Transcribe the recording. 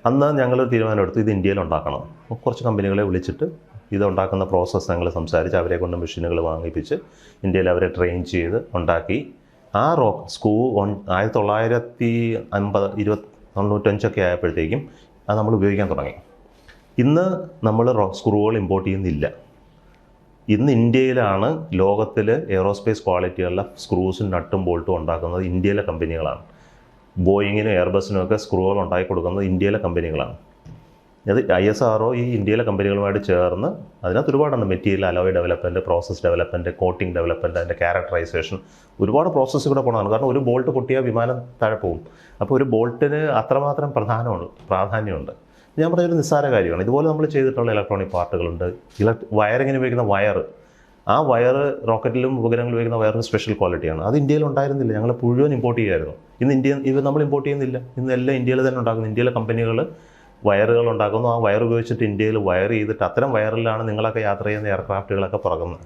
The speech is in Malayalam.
അന്ന് ഞങ്ങളൊരു തീരുമാനമെടുത്തു, ഇത് ഇന്ത്യയിൽ ഉണ്ടാക്കണം. കുറച്ച് കമ്പനികളെ വിളിച്ചിട്ട് ഇതുണ്ടാക്കുന്ന പ്രോസസ്സ് ഞങ്ങൾ സംസാരിച്ച് അവരെ കൊണ്ട് മെഷീനുകൾ വാങ്ങിപ്പിച്ച് ഇന്ത്യയിൽ അവരെ ട്രെയിൻ ചെയ്ത് ഉണ്ടാക്കി. ആ സ്ക്രൂ 1995 ആയപ്പോഴത്തേക്കും അത് നമ്മൾ ഉപയോഗിക്കാൻ തുടങ്ങി. ഇന്ന് നമ്മൾ സ്ക്രൂകൾ ഇമ്പോർട്ട് ചെയ്യുന്നില്ല. ഇന്ന് ഇന്ത്യയിലാണ് ലോകത്തിൽ എയറോസ്പേസ് ക്വാളിറ്റിയുള്ള സ്ക്രൂസും നട്ടും ബോൾട്ടും ഉണ്ടാക്കുന്നത് ഇന്ത്യയിലെ കമ്പനികളാണ്. ബോയിങ്ങിനും എയർബസിനും ഒക്കെ സ്ക്രൂകൾ ഉണ്ടാക്കി കൊടുക്കുന്നത് ഇന്ത്യയിലെ കമ്പനികളാണ്. അത് ISRO ഈ ഇന്ത്യയിലെ കമ്പനികളുമായിട്ട് ചേർന്ന് അതിനകത്ത് ഒരുപാടുണ്ട്. Material alloy development, process development, coating development, അതിൻ്റെ ക്യാരക്ടറൈസേഷൻ, ഒരുപാട് പ്രോസസ്സ് കൂടെ പോകണം. കാരണം ഒരു ബോൾട്ട് പൊട്ടിയാൽ വിമാനം താഴെ പോകും. അപ്പോൾ ഒരു ബോൾട്ടിന് അത്രമാത്രം പ്രാധാന്യമുണ്ട്. ഞാൻ പറഞ്ഞൊരു നിസ്സാര കാര്യമാണ്. ഇതുപോലെ നമ്മൾ ചെയ്തിട്ടുള്ള ഇലക്ട്രോണിക് പാർട്ടുകളുണ്ട്. വയറിങ്ങിന് ഉപയോഗിക്കുന്ന ആ വയർ റോക്കറ്റിലും ഉപഗ്രഹങ്ങളിലും ഉപയോഗിക്കുന്ന വയറിന് സ്പെഷ്യൽ ക്വാളിറ്റിയാണ്. അത് ഇന്ത്യയിൽ ഉണ്ടായിരുന്നില്ല. ഞങ്ങൾ മുഴുവൻ ഇമ്പോർട്ട് ചെയ്യുമായിരുന്നു. ഇന്ന് നമ്മൾ ഇമ്പോർട്ട് ചെയ്യുന്നില്ല. ഇന്ന് എല്ലാം ഇന്ത്യയിൽ തന്നെ ഉണ്ടാക്കുന്നു. ഇന്ത്യയിലെ കമ്പനികൾ വയറുകൾ ഉണ്ടാക്കുന്നു. ആ വയർ ഉപയോഗിച്ചിട്ട് ഇന്ത്യയിൽ വയർ ചെയ്തിട്ട് അത്തരം വയറിലാണ് നിങ്ങളൊക്കെ യാത്ര ചെയ്യുന്ന എയർക്രാഫ്റ്റുകളൊക്കെ പറക്കുന്നത്.